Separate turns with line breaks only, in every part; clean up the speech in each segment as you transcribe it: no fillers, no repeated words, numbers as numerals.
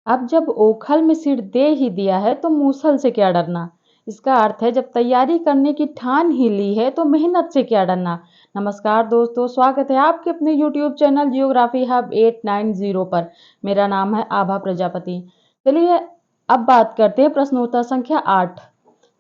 अब जब ओखल में सिर दे ही दिया है तो मूसल से क्या डरना। इसका अर्थ है जब तैयारी करने की ठान ही ली है तो मेहनत से क्या डरना। नमस्कार दोस्तों, स्वागत है आपके अपने YouTube चैनल जियोग्राफी हब 890 पर। मेरा नाम है आभा प्रजापति। चलिए अब बात करते हैं प्रश्नोत्तर संख्या 8।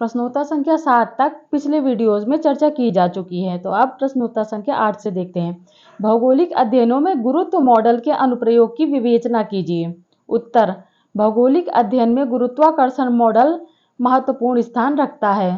प्रश्नोत्तर संख्या 7 तक पिछले वीडियोज में चर्चा की जा चुकी है, तो अब प्रश्नोत्तर संख्या 8 से देखते हैं। भौगोलिक अध्ययनों में गुरुत्व मॉडल के अनुप्रयोग की विवेचना कीजिए। उत्तर: भौगोलिक अध्ययन में गुरुत्वाकर्षण मॉडल महत्वपूर्ण स्थान रखता है।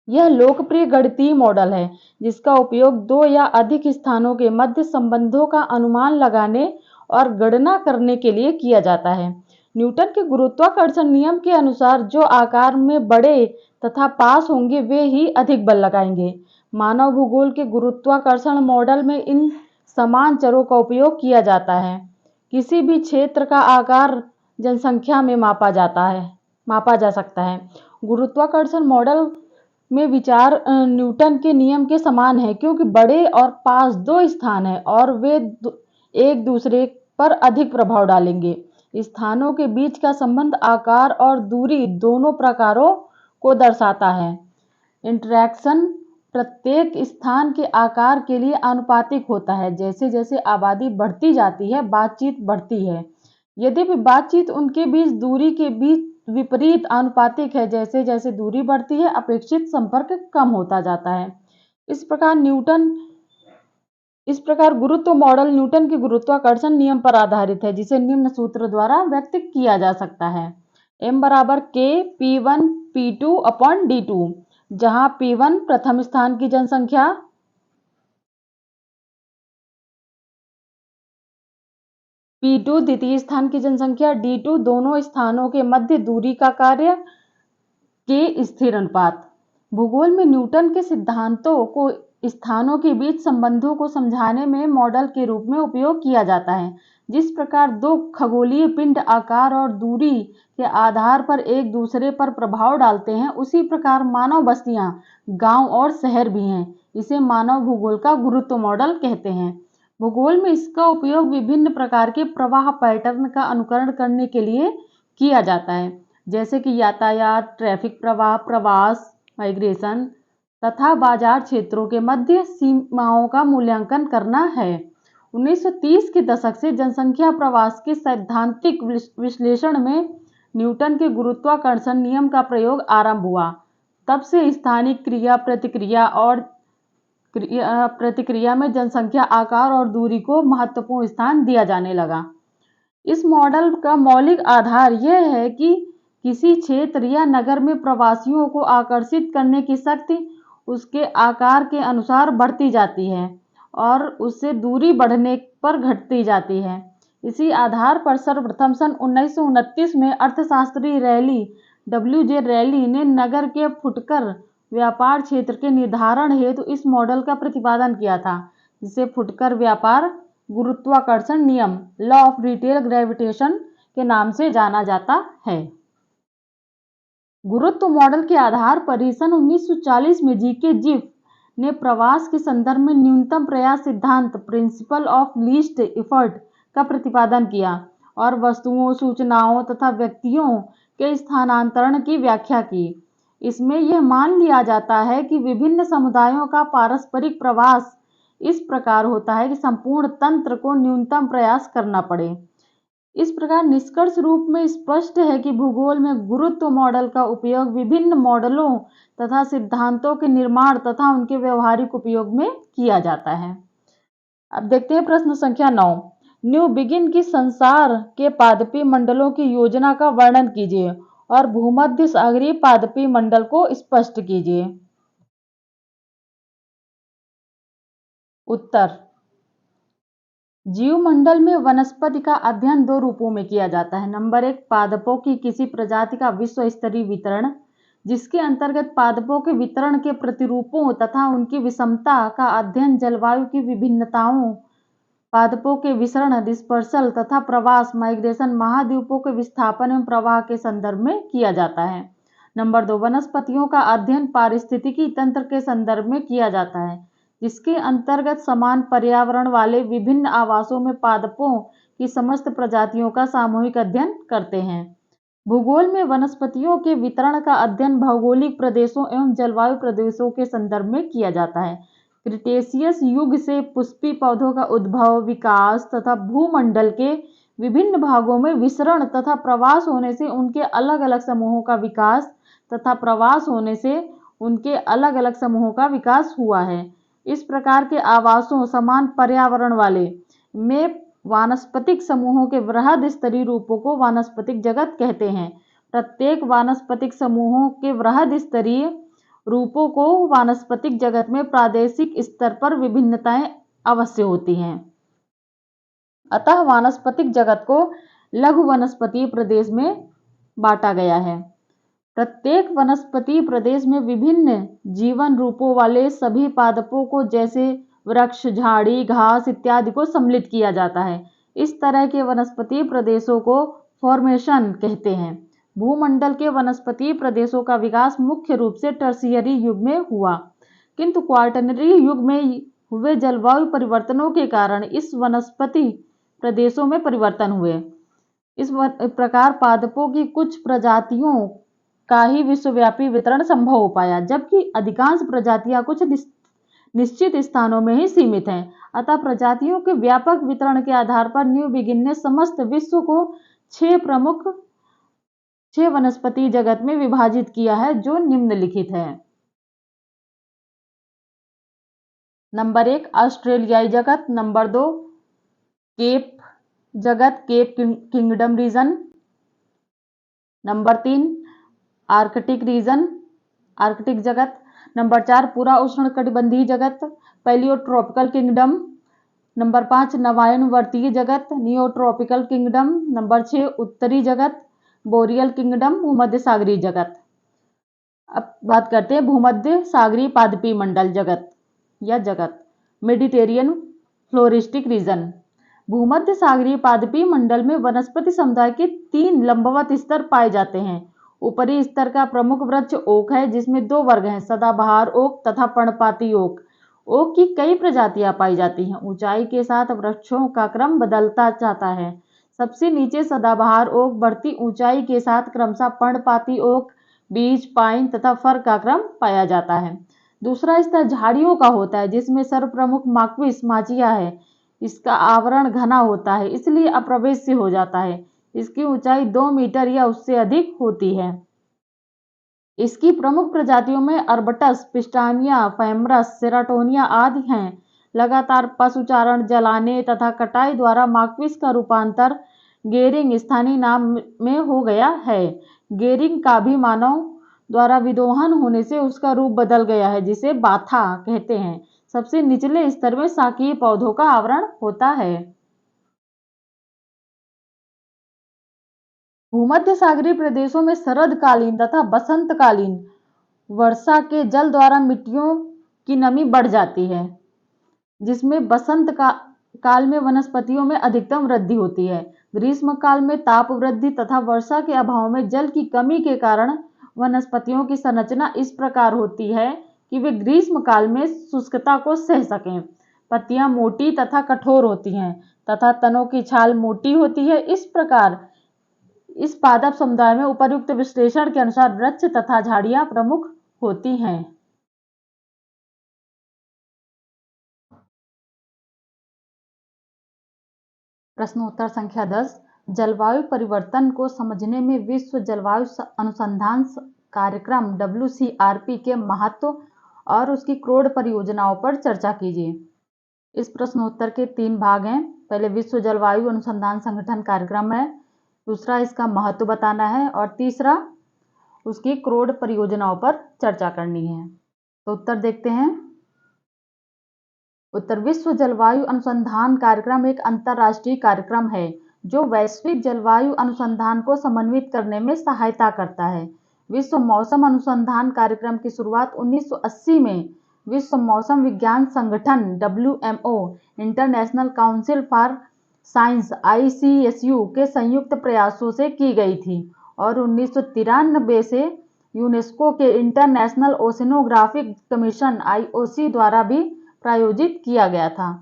यह लोकप्रिय गणितीय मॉडल है जिसका उपयोग दो या अधिक स्थानों के मध्य संबंधों का अनुमान लगाने और गणना करने के लिए किया जाता है। न्यूटन के गुरुत्वाकर्षण नियम के अनुसार जो आकार में बड़े तथा पास होंगे वे ही अधिक बल लगाएंगे। मानव भूगोल के गुरुत्वाकर्षण मॉडल में इन समान चरों का उपयोग किया जाता है। किसी भी क्षेत्र का आकार जनसंख्या में मापा जा सकता है। गुरुत्वाकर्षण मॉडल में विचार न्यूटन के नियम के समान है क्योंकि बड़े और पास दो स्थान हैं और वे एक दूसरे पर अधिक प्रभाव डालेंगे। स्थानों के बीच का संबंध आकार और दूरी दोनों प्रकारों को दर्शाता है। इंटरैक्शन प्रत्येक स्थान के आकार के लिए आनुपातिक होता है। जैसे जैसे आबादी बढ़ती जाती है बातचीत बढ़ती है। यद्यपि बातचीत उनके बीच दूरी के बीच विपरीत आनुपातिक है। जैसे जैसे दूरी बढ़ती है अपेक्षित संपर्क कम होता जाता है। इस प्रकार गुरुत्व मॉडल न्यूटन के गुरुत्वाकर्षण नियम पर आधारित है जिसे निम्न सूत्र द्वारा व्यक्त किया जा सकता है। m बराबर k p1 p2 upon d2, जहां p1 प्रथम स्थान की जनसंख्या, p2 द्वितीय स्थान की जनसंख्या, d2 दोनों स्थानों के मध्य दूरी का कार्य के स्थिर अनुपात। भूगोल में न्यूटन के सिद्धांतों को स्थानों के बीच संबंधों को समझाने में मॉडल के रूप में उपयोग किया जाता है। जिस प्रकार दो खगोलीय पिंड आकार और दूरी के आधार पर एक दूसरे पर प्रभाव डालते हैं, उसी प्रकार मानव बस्तियां, गांव और शहर भी हैं। इसे मानव भूगोल का गुरुत्व मॉडल कहते हैं। भूगोल में इसका उपयोग विभिन्न प्रकार के प्रवाह पैटर्न का अनुकरण करने के लिए किया जाता है, जैसे कि यातायात, ट्रैफिक प्रवाह, प्रवास, माइग्रेशन तथा बाजार क्षेत्रों के मध्य सीमाओं का मूल्यांकन करना है। 1930 के दशक से जनसंख्या प्रवास के सैद्धांतिक विश्लेषण में न्यूटन के गुरुत्वाकर्षण नियम का प्रयोग आरंभ हुआ। तब से स्थानिक क्रिया प्रतिक्रिया में जनसंख्या, आकार और दूरी को महत्वपूर्ण स्थान दिया जाने लगा। इस मॉडल का मौलिक आधार यह है कि किसी क्षेत्र या नगर में प्रवासियों को आकर्षित करने की शक्ति उसके आकार के अनुसार बढ़ती जाती है और उससे दूरी बढ़ने पर घटती जाती है। इसी आधार पर सर्वप्रथम सन 1929 में अर्थशास्त्री W.J. रैली ने नगर के फुटकर व्यापार क्षेत्र के निर्धारण हेतु इस मॉडल का प्रतिपादन किया था, जिसे फुटकर व्यापार गुरुत्वाकर्षण नियम, लॉ ऑफ रिटेल ग्रेविटेशन के नाम से जाना जाता है। गुरुत्व मॉडल के आधार पर ही सन 1940 में G.K. जिफ ने प्रवास के संदर्भ में न्यूनतम प्रयास सिद्धांत, प्रिंसिपल ऑफ लीस्ट एफर्ट का प्रतिपादन किया और वस्तुओं, सूचनाओं तथा व्यक्तियों के स्थानांतरण की व्याख्या की। इसमें यह मान लिया जाता है कि विभिन्न समुदायों का पारस्परिक प्रवास इस प्रकार होता है कि संपूर्ण तंत्र को न्यूनतम प्रयास करना पड़े। इस प्रकार निष्कर्ष रूप में स्पष्ट है कि भूगोल में गुरुत्व मॉडल का उपयोग विभिन्न मॉडलों तथा सिद्धांतों के निर्माण तथा उनके व्यवहारिक उपयोग में किया जाता है। अब देखते हैं प्रश्न संख्या 9। न्यू बिगिन की संसार के पादपीय मंडलों की योजना का वर्णन कीजिए और भूमध्य सागरीय पादपीय मंडल को स्पष्ट कीजिए। उत्तर: जीवमंडल में वनस्पति का अध्ययन दो रूपों में किया जाता है। नंबर 1, पादपों की किसी प्रजाति का विश्व स्तरीय वितरण, जिसके अंतर्गत पादपों के वितरण के प्रतिरूपों तथा उनकी विषमता का अध्ययन जलवायु की विभिन्नताओं, पादपों के विसरण, डिस्पर्सल तथा प्रवास, माइग्रेशन, महाद्वीपों के विस्थापन एवं प्रवाह के संदर्भ में किया जाता है। नंबर 2, वनस्पतियों का अध्ययन पारिस्थितिकी तंत्र के संदर्भ में किया जाता है, जिसके अंतर्गत समान पर्यावरण वाले विभिन्न आवासों में पादपों की समस्त प्रजातियों का सामूहिक अध्ययन करते हैं। भूगोल में वनस्पतियों के वितरण का अध्ययन भौगोलिक प्रदेशों एवं जलवायु प्रदेशों के संदर्भ में किया जाता है। क्रिटेशियस युग से पुष्पी पौधों का उद्भव, विकास तथा भूमंडल के विभिन्न भागों में विचरण तथा प्रवास होने से उनके अलग अलग समूहों का विकास तथा प्रवास होने से उनके अलग अलग समूहों का विकास हुआ है। इस प्रकार के आवासों समान पर्यावरण वाले में वानस्पतिक समूहों के वृहद स्तरीय रूपों को वानस्पतिक जगत कहते हैं। प्रत्येक वानस्पतिक समूहों के वृहद स्तरीय रूपों को वानस्पतिक जगत में प्रादेशिक स्तर पर विभिन्नताएं अवश्य होती हैं। अतः वानस्पतिक जगत को लघु वनस्पतीय प्रदेश में बांटा गया है। प्रत्येक वनस्पतीय प्रदेश में विभिन्न जीवन रूपों वाले सभी पादपों को जैसे वृक्ष, झाड़ी, घास इत्यादि को सम्मिलित किया जाता है। इस तरह के वनस्पतीय प्रदेशों को फॉर्मेशन कहते हैं। भूमंडल के वनस्पतीय प्रदेशों का विकास मुख्य रूप से टर्शियरी युग में हुआ, किंतु क्वार्टरनरी युग में हुए जलवायु परिवर्तनों के कारण इस वनस्पति प्रदेशों में परिवर्तन हुए। इस प्रकार पादपों की कुछ प्रजातियों का ही विश्वव्यापी वितरण संभव हो पाया, जबकि अधिकांश प्रजातियां कुछ निश्चित स्थानों में ही सीमित हैं। अतः प्रजातियों के व्यापक वितरण के आधार पर न्यू बिगिन ने समस्त विश्व को 6 वनस्पति जगत में विभाजित किया है, जो निम्नलिखित है। नंबर 1 ऑस्ट्रेलियाई जगत, नंबर 2 केप जगत, Cape kingdom region, number 3 Arctic region, Arctic जगत, नंबर 4 पूरा उष्णकटिबंधीय जगत, पैलियोट्रॉपिकल किंगडम, नंबर 5 नवायनवर्तीय जगत, नियोट्रॉपिकल किंगडम, नंबर 6 उत्तरी जगत, बोरियल किंगडम, भूमध्य सागरीय जगत। अब बात करते हैं भूमध्य सागरीय पादपीय मंडल जगत या जगत, मेडिटेरियन फ्लोरिस्टिक रीजन। भूमध्य सागरीय पादपीय मंडल में वनस्पति समुदाय के 3 लंबवत स्तर पाए जाते हैं। ऊपरी स्तर का प्रमुख वृक्ष ओक है, जिसमें 2 वर्ग हैं, सदाबहार ओक तथा पर्णपाती ओक। ओक की कई प्रजातियां पाई जाती हैं। ऊंचाई के साथ वृक्षों का क्रम बदलता जाता है। सबसे नीचे सदाबहार ओक, बढ़ती ऊंचाई के साथ क्रमशः पर्णपाती ओक, बीज, पाइन तथा फर का क्रम पाया जाता है। दूसरा स्तर झाड़ियों का होता है, जिसमें सर्वप्रमुख माक्विस माचिया है। इसका आवरण घना होता है, इसलिए अप्रवेश्य हो जाता है। इसकी ऊंचाई 2 मीटर या उससे अधिक होती है। इसकी प्रमुख प्रजातियों में अर्बटस, पिस्टानिया, फैमरस, सेराटोनिया आदि हैं। लगातार पशुचारण, जलाने तथा कटाई द्वारा माक्विस का रूपांतर गेरिंग स्थानीय नाम में हो गया है। गेरिंग का भी मानव द्वारा विदोहन होने से उसका रूप बदल गया है, जिसे बाथा कहते हैं। सबसे निचले स्तर में शाकीय पौधों का आवरण होता है। भूमध्य सागरीय प्रदेशों में शरदकालीन तथा बसंतकालीन वर्षा के जल द्वारा मिट्टियों की नमी बढ़ जाती है, जिसमें बसंत काल में वनस्पतियों में अधिकतम वृद्धि होती है। ग्रीष्म काल में ताप वृद्धि तथा वर्षा के अभाव में जल की कमी के कारण वनस्पतियों की संरचना इस प्रकार होती है कि वे ग्रीष्म काल में शुष्कता को सह सकें। पत्तियां मोटी तथा कठोर होती हैं तथा तनों की छाल मोटी होती है। इस प्रकार इस पादप समुदाय में उपर्युक्त विश्लेषण के अनुसार वृक्ष तथा झाड़ियां प्रमुख होती हैं। प्रश्नोत्तर संख्या 10। जलवायु परिवर्तन को समझने में विश्व जलवायु अनुसंधान कार्यक्रम WCRP के महत्व और उसकी क्रोड परियोजनाओं पर चर्चा कीजिए। इस प्रश्नोत्तर के 3 भाग हैं। पहले विश्व जलवायु अनुसंधान संगठन कार्यक्रम है, दूसरा इसका महत्व बताना है और तीसरा उसकी क्रोड परियोजनाओं पर चर्चा करनी है। तो उत्तर देखते हैं। उत्तर विश्व जलवायु अनुसंधान कार्यक्रम एक अंतर्राष्ट्रीय कार्यक्रम है जो वैश्विक जलवायु अनुसंधान को समन्वित करने में सहायता करता है। विश्व मौसम अनुसंधान कार्यक्रम की शुरुआत 1980 में विश्व मौसम विज्ञान संगठन WMO international council for science ICSU के संयुक्त प्रयासों से की गई थी और 1993 से यूनेस्को के इंटरनेशनल ओशिनोग्राफिक कमीशन IOC द्वारा भी प्रायोजित किया गया था।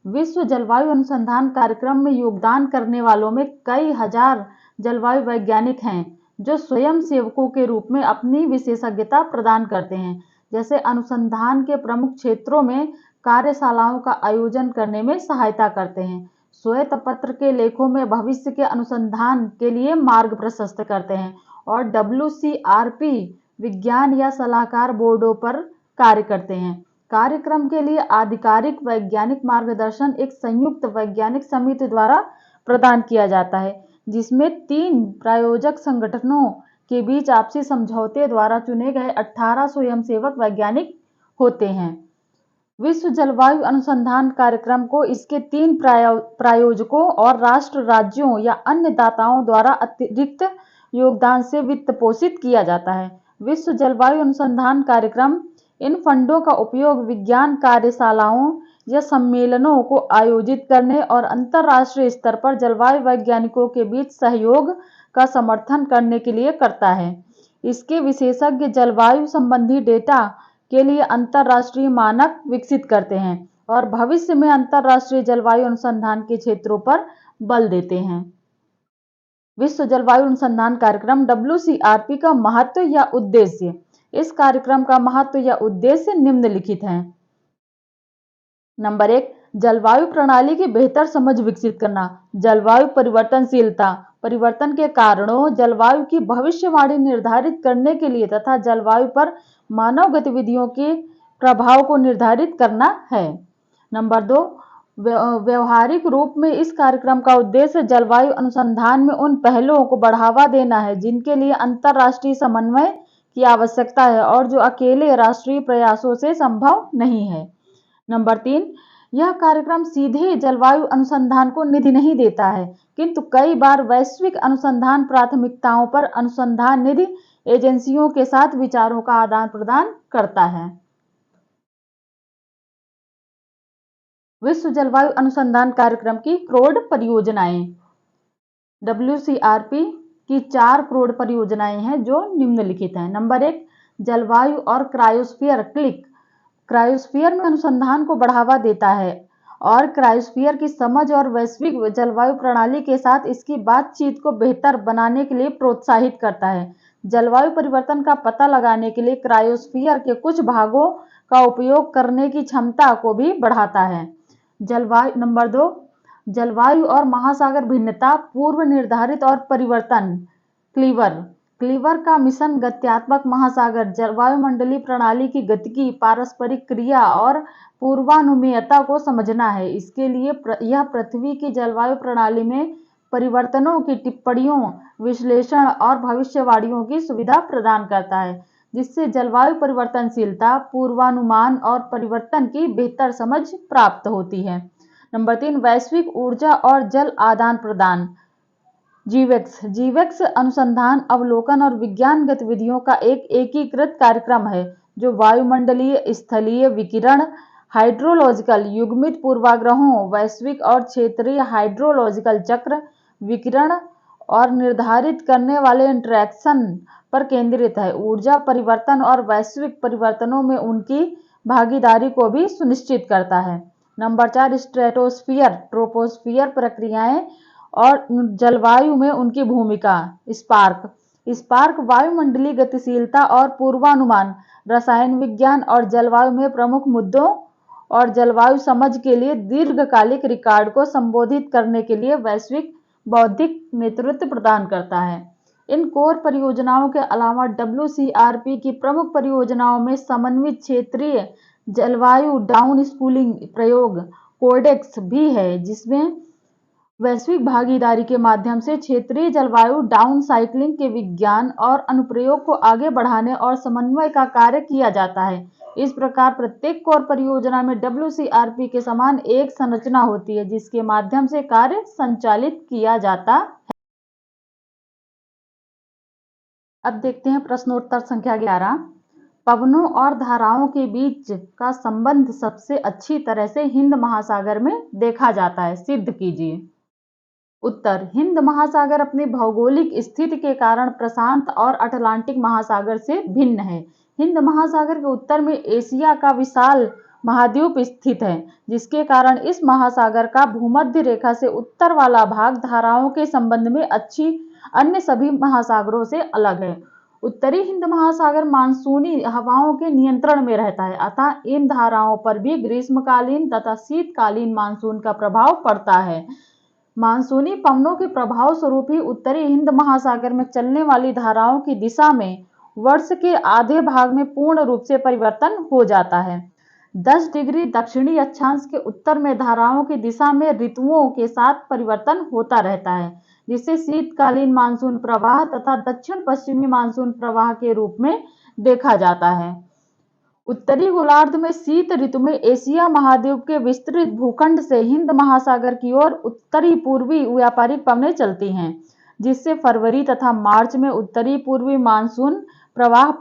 विश्व जलवायु अनुसंधान कार्यक्रम में योगदान करने वालों में कई हजार जलवायु वैज्ञानिक हैं जो स्वयं सेवकों के रूप में अपनी विशेषज्ञता प्रदान करते हैं। जैसे अनुसंधान के प्रमुख क्षेत्रों में कार्यशालाओं का आयोजन करने में सहायता करते हैं, श्वेत पत्र के लेखों में भविष्य के अनुसंधान के लिए मार्ग प्रशस्त करते हैं और WCRP विज्ञान या सलाहकार बोर्डों पर कार्य करते हैं। कार्यक्रम के लिए आधिकारिक वैज्ञानिक मार्गदर्शन एक संयुक्त वैज्ञानिक समिति द्वारा प्रदान किया जाता है, जिसमें 3 प्रायोजक संगठनों के बीच आपसी समझौते द्वारा चुने गए 18 स्वयंसेवक वैज्ञानिक होते हैं। विश्व जलवायु अनुसंधान कार्यक्रम को इसके 3 प्रायोजकों और राष्ट्र, राज्यों या अन्य दाताओं द्वारा अतिरिक्त योगदान से वित्त पोषित किया जाता है। विश्व जलवायु अनुसंधान कार्यक्रम इन फंडों का उपयोग विज्ञान कार्यशालाओं या सम्मेलनों को आयोजित करने और अंतर्राष्ट्रीय स्तर पर जलवायु वैज्ञानिकों के बीच सहयोग का समर्थन करने के लिए करता है। इसके विशेषज्ञ जलवायु संबंधी डेटा के लिए अंतर्राष्ट्रीय मानक विकसित करते हैं और भविष्य में अंतर्राष्ट्रीय जलवायु अनुसंधान के क्षेत्रों पर बल देते हैं। विश्व जलवायु अनुसंधान कार्यक्रम WCRP का महत्व या उद्देश्य। इस कार्यक्रम का महत्व या उद्देश्य निम्नलिखित हैं। नंबर 1, जलवायु प्रणाली की बेहतर समझ विकसित करना। जलवायु परिवर्तनशीलता, परिवर्तन के कारणों, जलवायु की भविष्यवाणी निर्धारित करने के लिए तथा जलवायु पर मानव गतिविधियों के प्रभाव को निर्धारित करना है। नंबर 2, व्यवहारिक रूप में इस कार्यक्रम का उद्देश्य जलवायु अनुसंधान में उन पहलुओं को बढ़ावा देना है जिनके लिए अंतर्राष्ट्रीय समन्वय की आवश्यकता है और जो अकेले राष्ट्रीय प्रयासों से संभव नहीं है। नंबर 3, यह कार्यक्रम सीधे जलवायु अनुसंधान को निधि नहीं देता है, किंतु कई बार वैश्विक अनुसंधान प्राथमिकताओं पर अनुसंधान निधि एजेंसियों के साथ विचारों का आदान प्रदान करता है। विश्व जलवायु अनुसंधान कार्यक्रम की क्रोड परियोजनाएं। WCRP की 4 क्रोड परियोजनाएं हैं जो निम्नलिखित हैं। नंबर 1, जलवायु और क्रायोस्फीयर क्लिक। क्रायोस्फीयर में अनुसंधान को बढ़ावा देता है और क्रायोस्फीयर की समझ और वैश्विक जलवायु प्रणाली के साथ इसकी बातचीत को बेहतर बनाने के लिए प्रोत्साहित करता है। जलवायु परिवर्तन का पता लगाने के लिए क्रायोस्फीयर के कुछ भागों का उपयोग करने की क्षमता को भी बढ़ाता है। नंबर 2, जलवायु और महासागर भिन्नता, पूर्व निर्धारित और परिवर्तन। क्लीवर का मिशन गत्यात्मक महासागर, जलवायुमंडलीय प्रणाली की गतिकी, पारस्परिक क्रिया और पूर्वानुमेयता को समझना है। इसके लिए यह पृथ्वी की जलवायु प्रणाली में परिवर्तनों की टिप्पणियों, विश्लेषण और भविष्यवाणियों की सुविधा प्रदान करता है, जिससे जलवायु परिवर्तनशीलता, पूर्वानुमान और परिवर्तन की बेहतर समझ प्राप्त होती है। नंबर 3, वैश्विक ऊर्जा और जल आदान प्रदान। जीवेक्स अनुसंधान, अवलोकन और विज्ञान गतिविधियों का एक एकीकृत कार्यक्रम है जो वायुमंडलीय, स्थलीय विकिरण, हाइड्रोलॉजिकल युग्मित पूर्वाग्रहों, वैश्विक और क्षेत्रीय हाइड्रोलॉजिकल चक्र, विकिरण और निर्धारित करने वाले इंटरैक्शन पर केंद्रित है। ऊर्जा परिवर्तन और वैश्विक परिवर्तनों में उनकी भागीदारी को भी सुनिश्चित करता है। नंबर 4, स्ट्रेटोस्फीयर, ट्रोपोस्फीयर प्रक्रियाएं और जलवायु में उनकी भूमिका। स्पार्क वायुमंडलीय गतिशीलता और पूर्वानुमान, रसायन विज्ञान और जलवायु में प्रमुख मुद्दों और जलवायु समझ के लिए दीर्घकालिक रिकॉर्ड को संबोधित करने के लिए वैश्विक बौद्धिक नेतृत्व प्रदान करता है। इन कोर परियोजनाओं के अलावा WCRP की प्रमुख परियोजनाओं में समन्वित क्षेत्रीय जलवायु डाउन स्कूलिंग प्रयोग कोडेक्स भी है, जिसमें वैश्विक भागीदारी के माध्यम से क्षेत्रीय जलवायु डाउन साइक्लिंग के विज्ञान और अनुप्रयोग को आगे बढ़ाने और समन्वय का कार्य किया जाता है। इस प्रकार प्रत्येक कोर परियोजना में WCRP के समान एक संरचना होती है जिसके माध्यम से कार्य संचालित किया जाता है। अब देखते हैं प्रश्नोत्तर संख्या 11। पवनों और धाराओं के बीच का संबंध सबसे अच्छी तरह से हिंद महासागर में देखा जाता है, सिद्ध कीजिए। उत्तर, हिंद महासागर अपनी भौगोलिक स्थिति के कारण प्रशांत और अटलांटिक महासागर से भिन्न है। हिंद महासागर के उत्तर में एशिया का विशाल महाद्वीप स्थित है, जिसके कारण इस महासागर का भूमध्य रेखा से उत्तर वाला भाग धाराओं के संबंध में अन्य सभी महासागरों से अलग है। उत्तरी हिंद महासागर मानसूनी हवाओं के नियंत्रण में रहता है, अतः इन धाराओं पर भी ग्रीष्मकालीन तथा शीतकालीन मानसून का प्रभाव पड़ता है। मानसूनी पवनों के प्रभाव स्वरूप ही उत्तरी हिंद महासागर में चलने वाली धाराओं की दिशा में वर्ष के आधे भाग में पूर्ण रूप से परिवर्तन हो जाता है। 10 डिग्री दक्षिणी अक्षांश के उत्तर में धाराओं की दिशा में ऋतुओं के साथ परिवर्तन होता रहता है, जिसे शीतकालीन मानसून प्रवाह तथा दक्षिण पश्चिमी मानसून प्रवाह के रूप में देखा जाता है। उत्तरी गोलार्ध में शीत ऋतु में एशिया महाद्वीप के विस्तृत भूखंड से हिंद महासागर की ओर उत्तरी पूर्वी व्यापारिक पवनें चलती हैं, जिससे फरवरी तथा मार्च में उत्तरी पूर्वी मानसून प्रवाह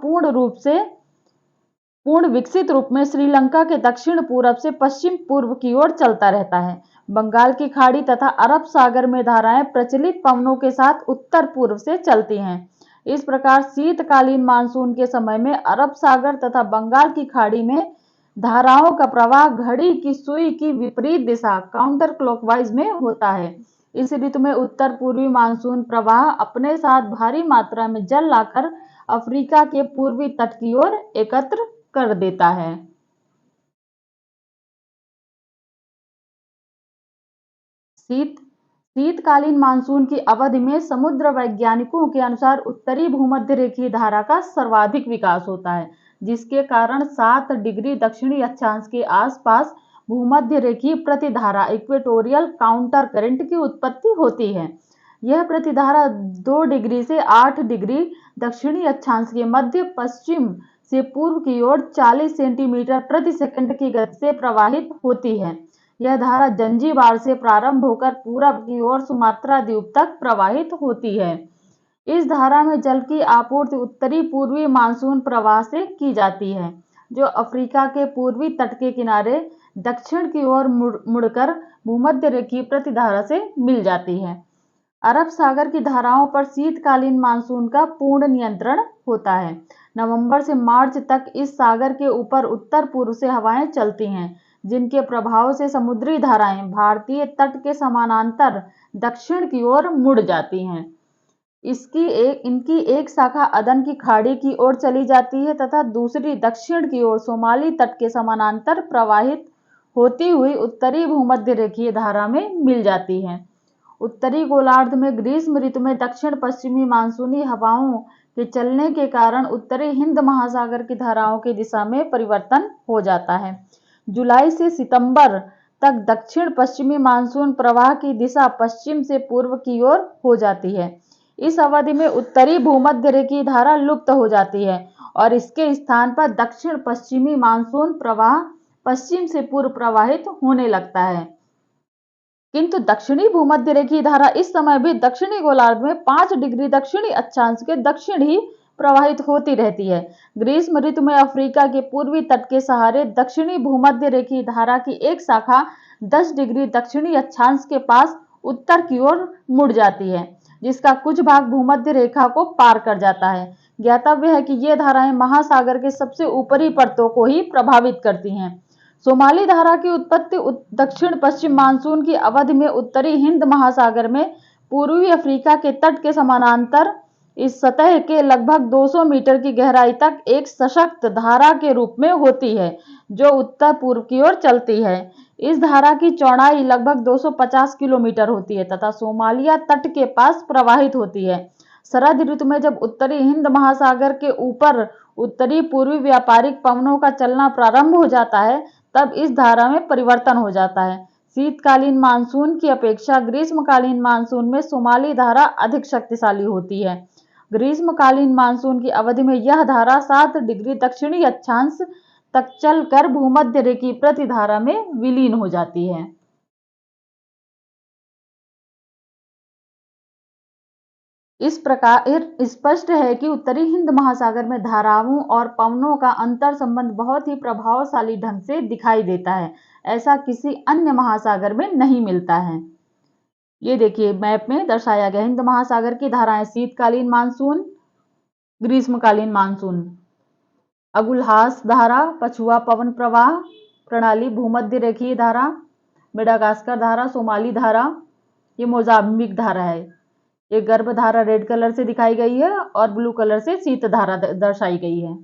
पूर्ण विकसित रूप में श्रीलंका के दक्षिण पूर्व से पश्चिम पूर्व की ओर चलता रहता है। बंगाल की खाड़ी तथा अरब सागर में धाराएं प्रचलित पवनों के साथ उत्तर पूर्व से चलती हैं। इस प्रकार शीतकालीन मानसून के समय में अरब सागर तथा बंगाल की खाड़ी में धाराओं का प्रवाह घड़ी की सुई की विपरीत दिशा काउंटर क्लॉकवाइज में होता है। इस ऋतु में उत्तर पूर्वी मानसून प्रवाह अपने साथ भारी मात्रा में जल लाकर अफ्रीका के पूर्वी तट की ओर एकत्र कर देता है। शीतकालीन मानसून की अवधि में समुद्र वैज्ञानिकों के अनुसार उत्तरी भूमध्य रेखीय धारा का सर्वाधिक विकास होता है, जिसके कारण 7 डिग्री दक्षिणी अक्षांश के आसपास भूमध्य रेखीय प्रतिधारा इक्वेटोरियल काउंटर करंट की उत्पत्ति होती है। यह प्रतिधारा 2 डिग्री से 8 डिग्री दक्षिणी अक्षांश के मध्य पश्चिम से पूर्व की ओर 40 सेंटीमीटर प्रति सेकंड की गति से प्रवाहित होती है। यह धारा जंजीबार से प्रारंभ होकर पूरब की ओर सुमात्रा द्वीप तक प्रवाहित होती है। इस धारा में जल की आपूर्ति उत्तरी पूर्वी मानसून प्रवाह से की जाती है, जो अफ्रीका के पूर्वी तट के किनारे दक्षिण की ओर मुड़कर भूमध्य रेखीय प्रतिधारा से मिल जाती है। अरब सागर की धाराओं पर शीतकालीन मानसून का पूर्ण नियंत्रण होता है। नवंबर से मार्च तक इस सागर के ऊपर उत्तर पूर्व से हवाएं चलती हैं, जिनके प्रभाव से समुद्री धाराएं भारतीय तट के समानांतर दक्षिण की ओर मुड़ जाती हैं। इनकी एक शाखा अदन की खाड़ी की ओर चली जाती है तथा दूसरी दक्षिण की ओर सोमाली तट के समानांतर प्रवाहित होती हुई उत्तरी भूमध्य रेखीय धारा में मिल जाती है। उत्तरी गोलार्ध में ग्रीष्म ऋतु में दक्षिण पश्चिमी मानसूनी हवाओं के चलने के कारण उत्तरी हिंद महासागर की धाराओं की दिशा में परिवर्तन हो जाता है। जुलाई से सितंबर तक दक्षिण पश्चिमी मानसून प्रवाह की दिशा पश्चिम से पूर्व की ओर हो जाती है। इस अवधि में उत्तरी भूमध्य रेखीय धारा लुप्त हो जाती है और इसके स्थान पर दक्षिण पश्चिमी मानसून प्रवाह पश्चिम से पूर्व प्रवाहित होने लगता है। किंतु दक्षिणी भूमध्य रेखीय धारा इस समय भी दक्षिणी गोलार्ध में 5 डिग्री दक्षिणी अक्षांश के दक्षिण ही प्रवाहित होती रहती है। ग्रीष्म ऋतु में अफ्रीका के पूर्वी तट के सहारे दक्षिणी भूमध्य रेखीय धारा की एक शाखा 10 डिग्री दक्षिणी अक्षांश के पास उत्तर की ओर मुड़ जाती है, जिसका कुछ भाग भूमध्य रेखा को पार कर जाता है। ज्ञातव्य है कि ये धाराएं महासागर के सबसे ऊपरी परतों को ही प्रभावित करती हैं। सोमाली धारा की उत्पत्ति दक्षिण पश्चिम मानसून की अवधि में उत्तरी हिंद महासागर में पूर्वी अफ्रीका के तट के समानांतर इस सतह के लगभग 200 मीटर की गहराई तक एक सशक्त धारा के रूप में होती है, जो उत्तर पूर्व की ओर चलती है। इस धारा की चौड़ाई लगभग 250 किलोमीटर होती है तथा सोमालिया तट के पास प्रवाहित होती है। शरद ऋतु में जब उत्तरी हिंद महासागर के ऊपर उत्तरी पूर्वी व्यापारिक पवनों का चलना प्रारंभ हो जाता है, तब इस धारा में परिवर्तन हो जाता है। शीतकालीन मानसून की अपेक्षा ग्रीष्मकालीन मानसून में सोमाली धारा अधिक शक्तिशाली होती है। ग्रीष्मकालीन मानसून की अवधि में यह धारा 7 डिग्री दक्षिणी अक्षांश तक चलकर भूमध्य रेखीय प्रतिधारा में विलीन हो जाती है। इस प्रकार स्पष्ट है कि उत्तरी हिंद महासागर में धाराओं और पवनों का अंतर संबंध बहुत ही प्रभावशाली ढंग से दिखाई देता है। ऐसा किसी अन्य महासागर में नहीं मिलता है। ये देखिए मैप में दर्शाया गया हिंद महासागर की धाराएं, शीतकालीन मानसून, ग्रीष्मकालीन मानसून, अगुलहास धारा, पछुआ पवन प्रवाह, प्रणाली, भूमध्य रेखीय धारा, मेडागास्कर धारा, सोमाली धारा, ये मोजाम्बिक धारा है। ये गर्भ धारा रेड कलर से दिखाई गई है और ब्लू कलर से शीत धारा दर्शाई गई है।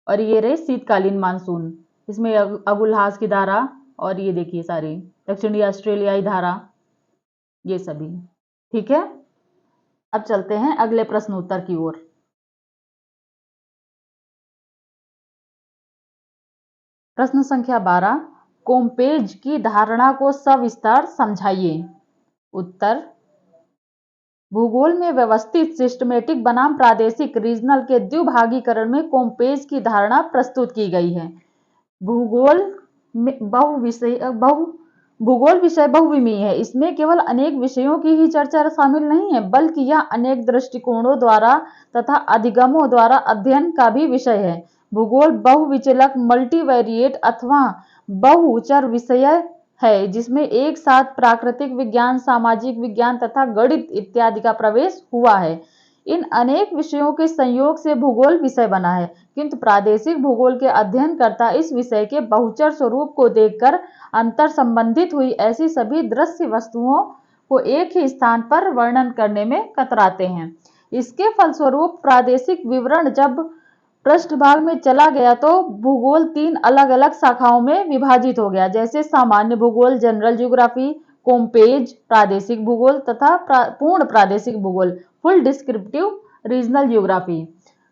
और ये रहे शीतकालीन मानसून, इसमें अगुलहास की धारा और ये देखिए सारी दक्षिणी ऑस्ट्रेलियाई धारा, ये सभी। ठीक है, अब चलते हैं अगले प्रश्न उत्तर की ओर। प्रश्न संख्या 12, कोम्पेज की धारणा को सविस्तार समझाइए। उत्तर, भूगोल में व्यवस्थित सिस्टमेटिक बनाम प्रादेशिक रीजनल के द्विभागीकरण में कोम्पेज की धारणा प्रस्तुत की गई है। भूगोल विषय बहुविमीय है। इसमें केवल अनेक विषयों की ही चर्चा शामिल नहीं है, बल्कि यह अनेक दृष्टिकोणों द्वारा तथा अधिगमों द्वारा अध्ययन का भी विषय है। भूगोल बहुविचलक मल्टीवेरिएट अथवा बहुचर विषय है, जिसमें एक साथ प्राकृतिक विज्ञान, सामाजिक विज्ञान तथा गणित इत्यादि का प्रवेश हुआ है। इन अनेक विषयों के संयोग से भूगोल विषय बना है, किंतु प्रादेशिक भूगोल के अध्ययनकर्ता इस विषय के बहुचर स्वरूप को देखकर अंतर संबंधित हुई ऐसी सभी दृश्य वस्तुओं को एक ही स्थान पर वर्णन करने में कतराते हैं। इसके फलस्वरूप प्रादेशिक विवरण जब पृष्ठभाग में चला गया तो भूगोल 3 अलग अलग शाखाओं में विभाजित हो गया, जैसे सामान्य भूगोल जनरल ज्योग्राफी, कोम्पेज प्रादेशिक भूगोल तथा पूर्ण प्रादेशिक भूगोल फुल डिस्क्रिप्टिव रीजनल ज्योग्राफी।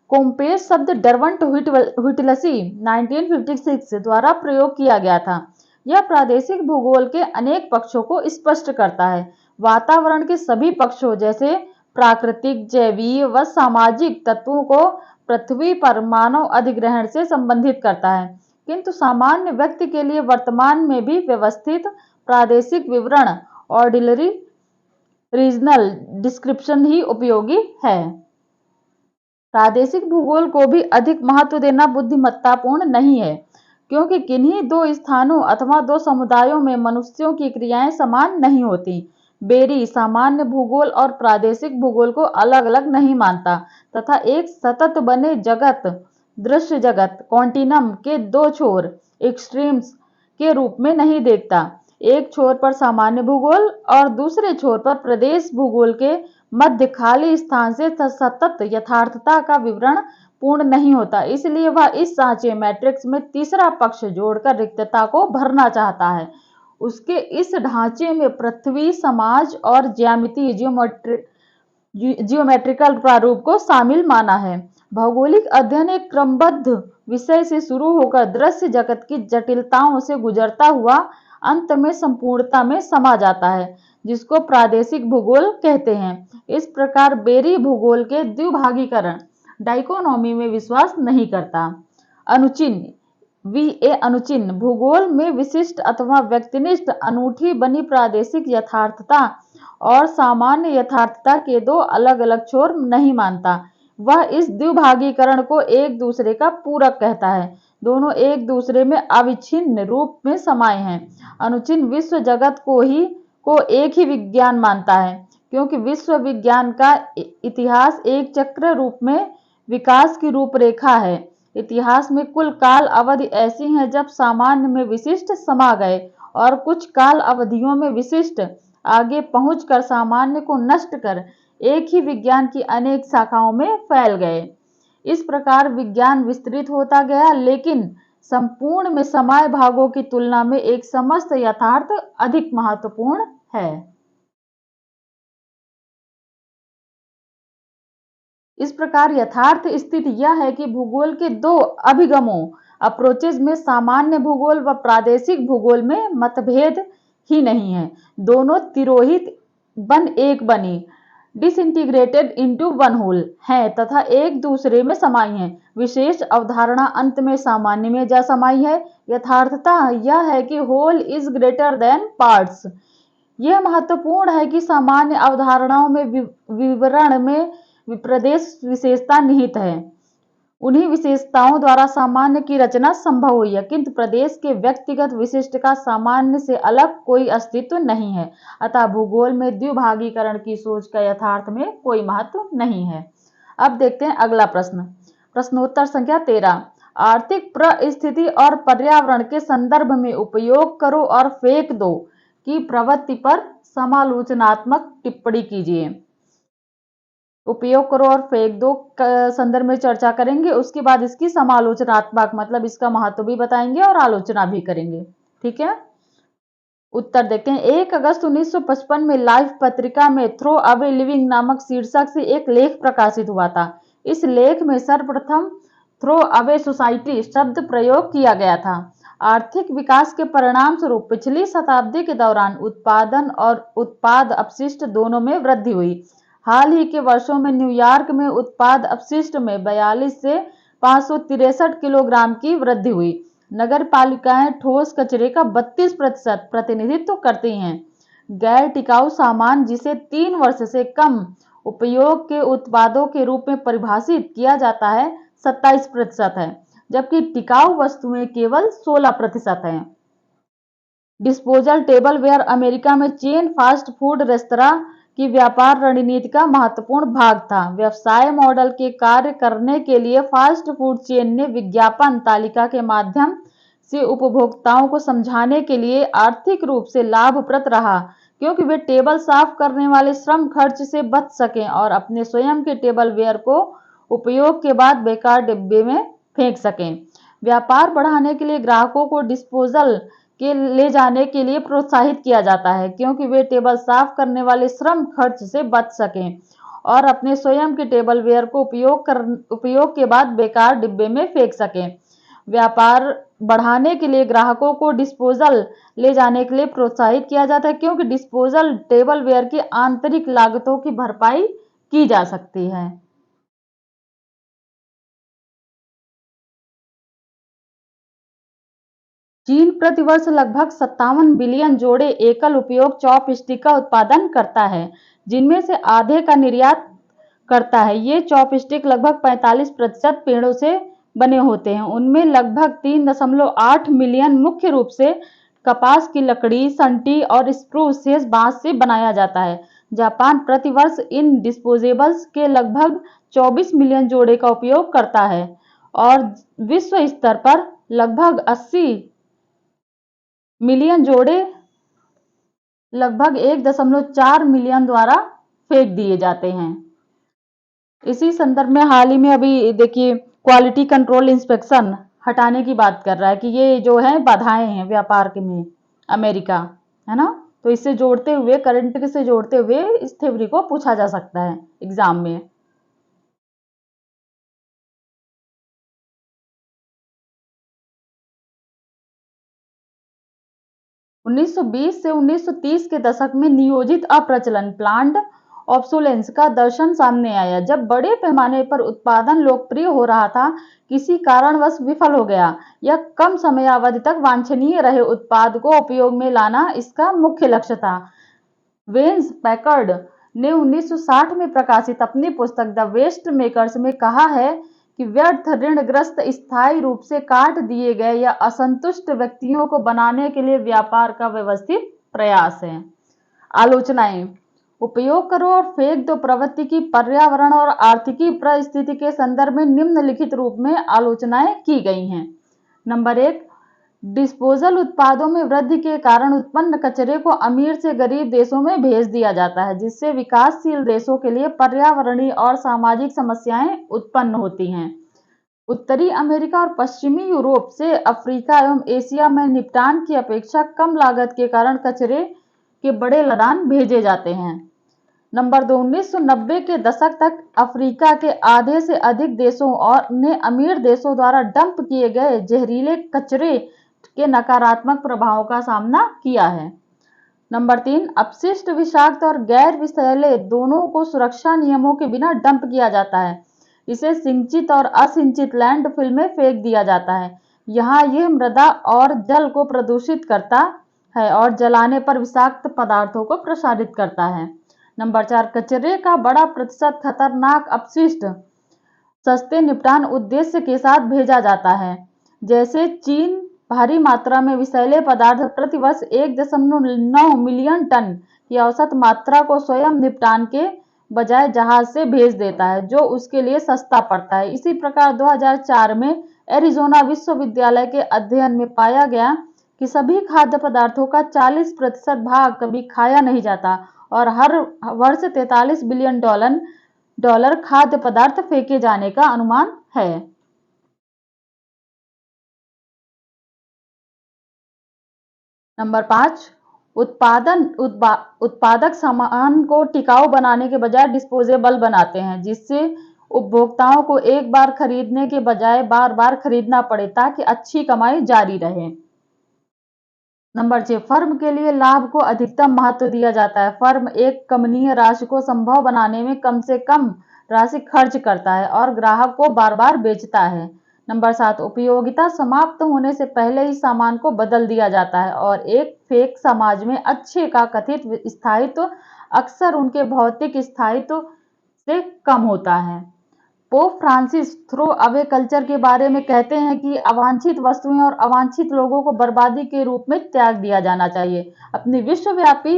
कोम्पेज शब्द डरवंट व्हिटलसी 1956 द्वारा प्रयोग किया गया था। यह प्रादेशिक भूगोल के अनेक पक्षों को स्पष्ट करता है। वातावरण के सभी पक्षों जैसे प्राकृतिक, जैवीय व सामाजिक तत्वों को पृथ्वी पर मानव अधिग्रहण से संबंधित करता है, किंतु सामान्य व्यक्ति के लिए वर्तमान में भी व्यवस्थित प्रादेशिक विवरण ऑर्डिनरी रीजनल डिस्क्रिप्शन ही उपयोगी है। प्रादेशिक भूगोल को भी अधिक महत्व देना बुद्धिमत्तापूर्ण नहीं है, क्योंकि किन्हीं 2 स्थानों अथवा 2 समुदायों में मनुष्यों की क्रियाएं समान नहीं होती। बेरी सामान्य भूगोल और प्रादेशिक भूगोल को अलग अलग नहीं मानता तथा एक सतत बने जगत, दृश्य जगत, कॉन्टिनम के 2 छोर, एक्सट्रीम्स के रूप में नहीं देखता। एक छोर पर सामान्य भूगोल और दूसरे छोर पर प्रदेश भूगोल के मध्य खाली स्थान से सतत यथार्थता का विवरण पूर्ण नहीं होता, इसलिए वह इस सांचे मैट्रिक्स में तीसरा पक्ष जोड़कर रिक्तता को भरना चाहता है। उसके इस ढांचे में पृथ्वी, समाज और ज्यामितीय जियोमेट्रिकल प्रारूप को शामिल माना है। भौगोलिक अध्ययन एक क्रमबद्ध विषय से शुरू होकर दृश्य जगत की जटिलताओं से गुजरता हुआ अंत में संपूर्णता में समा जाता है, जिसको प्रादेशिक भूगोल कहते हैं। इस प्रकार बेरी भूगोल के द्विभागीकरण डाइकोनोमी में विश्वास नहीं करता। अनुचिन्ह अनुचिन्ह भूगोल में विशिष्ट अथवा व्यक्तिनिष्ठ अनूठी बनी प्रादेशिक यथार्थता और सामान्य यथार्थता के 2 अलग अलग छोर नहीं मानता। वह इस द्विभागीकरण को एक दूसरे का पूरक कहता है। दोनों एक दूसरे में अविच्छिन्न रूप में समाये हैं। अनुचिन्ह विश्व जगत को एक ही विज्ञान मानता है, क्योंकि विश्व विज्ञान का इतिहास एक चक्र रूप में विकास की रूपरेखा है। इतिहास में कुल काल अवधि ऐसी हैं जब सामान्य में विशिष्ट समा गए और कुछ काल अवधियों में विशिष्ट आगे पहुंचकर सामान्य को नष्ट कर एक ही विज्ञान की अनेक शाखाओं में फैल गए। इस प्रकार विज्ञान विस्तृत होता गया, लेकिन संपूर्ण में समाये भागों की तुलना में एक समस्त यथार्थ अधिक महत्वपूर्ण है। इस प्रकार यथार्थ स्थिति यह है कि भूगोल के 2 अभिगमों अप्रोचेज में सामान्य भूगोल व प्रादेशिक भूगोल में मतभेद ही नहीं है। दोनों तिरोहित बन एक बनी डिसइंटीग्रेटेड इनटू वन होल हैं तथा एक दूसरे में समाई हैं। विशेष अवधारणा अंत में सामान्य में जा समाई है। यथार्थता यह है कि whole is greater than parts. यह महत्वपूर्ण है कि सामान्य अवधारणाओं में विवरण में प्रदेश विशेषता निहित है। उन्हीं विशेषताओं द्वारा सामान्य की रचना संभव हुई है, किंतु प्रदेश के व्यक्तिगत विशिष्ट का सामान्य से अलग कोई अस्तित्व नहीं है। अतः भूगोल में द्विभागीकरण की सोच का यथार्थ में कोई महत्व नहीं है। अब देखते हैं अगला प्रश्न, प्रश्नोत्तर संख्या 13। आर्थिक परिस्थिति और पर्यावरण के संदर्भ में उपयोग करो और फेंक दो की प्रवृत्ति पर समालोचनात्मक टिप्पणी कीजिए। उपयोग करो और फेंक दो संदर्भ में चर्चा करेंगे, उसके बाद इसकी समालोचनात्मक मतलब इसका महत्व भी बताएंगे और आलोचना भी करेंगे। ठीक है, उत्तर देखते हैं। 1 अगस्त 1955 में लाइफ पत्रिका में थ्रो अवे लिविंग नामक शीर्षक से एक लेख प्रकाशित हुआ था। इस लेख में सर्वप्रथम थ्रो अवे सोसाइटी शब्द प्रयोग किया गया था। आर्थिक विकास के परिणाम स्वरूप पिछली शताब्दी के दौरान उत्पादन और उत्पाद अपशिष्ट दोनों में वृद्धि हुई। हाल ही के वर्षों में न्यूयॉर्क में उत्पाद अपशिष्ट में 42 से 563 किलोग्राम की वृद्धि हुई। नगर पालिकाएं ठोस कचरे का 32% प्रतिनिधित्व करती हैं। गैर टिकाऊ सामान, जिसे 3 वर्ष से कम उपयोग के उत्पादों के रूप में परिभाषित किया जाता है, 27% है, जबकि टिकाऊ वस्तुएं केवल 16% हैं। डिस्पोजल टेबलवेयर अमेरिका में चेन फास्ट फूड रेस्तरां की व्यापार रणनीति का महत्वपूर्ण भाग था। व्यवसाय मॉडल के कार्य करने के लिए फास्ट फूड चेन ने विज्ञापन तालिका के माध्यम से उपभोक्ताओं को समझाने के लिए आर्थिक रूप से लाभप्रद रहा, क्योंकि वे टेबल साफ करने वाले श्रम खर्च से बच सकें और अपने स्वयं के टेबलवेयर को उपयोग के बाद बेकार डिब्बे में फेंक सकें। व्यापार बढ़ाने के लिए ग्राहकों को डिस्पोजल के ले जाने के लिए प्रोत्साहित किया जाता है, क्योंकि वे टेबल साफ करने वाले श्रम खर्च से बच सकें और अपने स्वयं के टेबलवेयर को उपयोग के बाद बेकार डिब्बे में फेंक सकें। व्यापार बढ़ाने के लिए ग्राहकों को डिस्पोजल ले जाने के लिए प्रोत्साहित किया जाता है, क्योंकि डिस्पोजल टेबलवेयर की आंतरिक लागतों की भरपाई की जा सकती है। चीन प्रतिवर्ष लगभग 57 बिलियन जोड़े एकल उपयोग चॉपस्टिक का उत्पादन करता है, जिनमें से आधे का निर्यात करता है। ये चॉपस्टिक लगभग 45% पेड़ों से बने होते हैं। उनमें लगभग 3.8 मिलियन मुख्य रूप से कपास की लकड़ी, सन्टी और स्प्रूस शेष बांस से बनाया जाता है। जापान प्रतिवर्ष इन डिस्पोजेबल्स के लगभग 24 मिलियन जोड़े का उपयोग करता है और विश्व स्तर पर लगभग 80 मिलियन जोड़े लगभग 1.4 मिलियन द्वारा फेंक दिए जाते हैं। इसी संदर्भ में हाल ही में अभी देखिए क्वालिटी कंट्रोल इंस्पेक्शन हटाने की बात कर रहा है कि ये जो है बाधाएं हैं व्यापार के में अमेरिका, है ना। तो इससे जोड़ते हुए, करंट से जोड़ते हुए इस थ्योरी को पूछा जा सकता है एग्जाम में। 1920 से 1930 के दशक में नियोजित अप्रचलन प्लान्ड ऑब्सोलेंस का दर्शन सामने आया। जब बड़े पैमाने पर उत्पादन लोकप्रिय हो रहा था, किसी कारणवश विफल हो गया या कम समयावधि तक वांछनीय रहे उत्पाद को उपयोग में लाना इसका मुख्य लक्ष्य था। वेन्स पैकर्ड ने 1960 में प्रकाशित अपनी पुस्तक द वेस्ट मेकर्स में कहा है कि व्यर्थ, ऋणग्रस्त, स्थायी रूप से काट दिए गए या असंतुष्ट व्यक्तियों को बनाने के लिए व्यापार का व्यवस्थित प्रयास है। आलोचनाएं। उपयोग करो और फेंक दो प्रवृत्ति की पर्यावरण और आर्थिकी परिस्थिति के संदर्भ में निम्नलिखित रूप में आलोचनाएं की गई हैं। नंबर 1, डिस्पोजल उत्पादों में वृद्धि के कारण उत्पन्न कचरे को अमीर से गरीब देशों में भेज दिया जाता है, जिससे विकासशील देशों के लिए पर्यावरणीय और सामाजिक समस्याएं उत्पन्न होती हैं। उत्तरी अमेरिका और पश्चिमी यूरोप से अफ्रीका एवं एशिया में निपटान की अपेक्षा कम लागत के कारण कचरे के बड़े लदान भेजे जाते हैं। नंबर 2, 1990 के दशक तक अफ्रीका के आधे से अधिक देशों और ने अमीर देशों द्वारा डंप किए गए जहरीले कचरे के नकारात्मक प्रभावों का सामना किया है। नंबर 3, अपशिष्ट विषाक्त और गैर विषैले दोनों को सुरक्षा नियमों के बिना डंप किया जाता है। इसे सिंचित और असिंचित लैंडफिल में फेंक दिया जाता है। यहाँ यह मृदा और जल को प्रदूषित करता है और जलाने पर विषाक्त पदार्थों को प्रसारित करता है। नंबर 4, कचरे का बड़ा प्रतिशत खतरनाक अपशिष्ट सस्ते निपटान उद्देश्य के साथ भेजा जाता है। जैसे चीन भारी मात्रा में विषैले पदार्थ प्रतिवर्ष 1.9 मिलियन टन की औसत मात्रा को स्वयं निपटान के बजाय जहाज से भेज देता है, जो उसके लिए सस्ता पड़ता है। इसी प्रकार 2004 में एरिज़ोना विश्वविद्यालय के अध्ययन में पाया गया कि सभी खाद्य पदार्थों का 40% भाग कभी खाया नहीं जाता और हर वर्ष 43 बिलियन डॉलर खाद्य पदार्थ फेंके जाने का अनुमान है। नंबर 5, उत्पादक सामान को टिकाऊ बनाने के बजाय डिस्पोजेबल बनाते हैं, जिससे उपभोक्ताओं को एक बार खरीदने के बजाय बार-बार खरीदना पड़े ताकि अच्छी कमाई जारी रहे। नंबर 6, फर्म के लिए लाभ को अधिकतम महत्व दिया जाता है। फर्म एक कमनीय राशि को संभव बनाने में कम से कम राशि खर्च करता है और ग्राहक को बार-बार बेचता है। नंबर 7, उपयोगिता समाप्त होने से पहले ही सामान को बदल दिया जाता है और एक फेक समाज में अच्छे का कथित स्थायित्व अक्सर उनके भौतिक स्थायित्व से कम होता है। Pope Francis throw away culture के बारे में कहते हैं कि अवांछित वस्तुएं और अवांछित लोगों को बर्बादी के रूप में त्याग दिया जाना चाहिए। अपनी विश्वव्यापी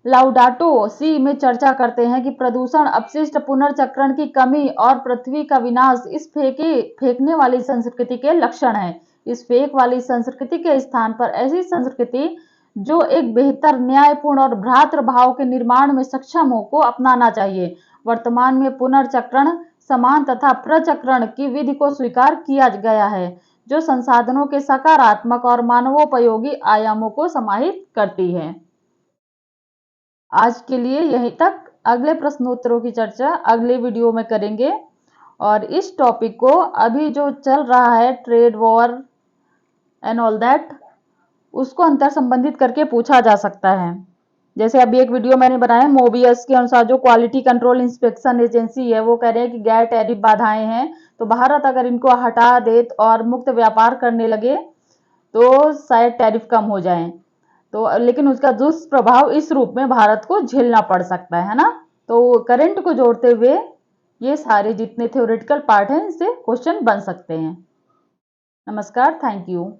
लाउडाटो सी में चर्चा करते हैं कि प्रदूषण, अपशिष्ट पुनर्चक्रण की कमी और पृथ्वी का विनाश इस फेंकने वाली संस्कृति के लक्षण हैं। इस फेंक वाली संस्कृति के स्थान पर ऐसी संस्कृति जो एक बेहतर, न्यायपूर्ण और भ्रातृभाव के निर्माण में सक्षम हो को अपनाना चाहिए। वर्तमान में पुनर्चक्रण, समान तथा प्रचक्रण की विधि को स्वीकार किया गया है, जो संसाधनों के सकारात्मक और मानवोपयोगी आयामों को समाहित करती है। आज के लिए यहीं तक। अगले प्रश्नोत्तरों की चर्चा अगले वीडियो में करेंगे और इस टॉपिक को अभी जो चल रहा है trade war and all that, उसको अंतर संबंधित करके पूछा जा सकता है। जैसे अभी एक वीडियो मैंने बनाया, मोबियस के अनुसार जो क्वालिटी कंट्रोल इंस्पेक्शन एजेंसी है वो कह रहे हैं कि गैर टैरिफ बाधाएं हैं, तो भारत अगर इनको हटा दे और मुक्त व्यापार करने लगे तो शायद टैरिफ कम हो जाए। तो लेकिन उसका दुष्प्रभाव इस रूप में भारत को झेलना पड़ सकता है ना। तो करंट को जोड़ते हुए ये सारे जितने थ्योरेटिकल पार्ट हैं इससे क्वेश्चन बन सकते हैं। नमस्कार, थैंक यू।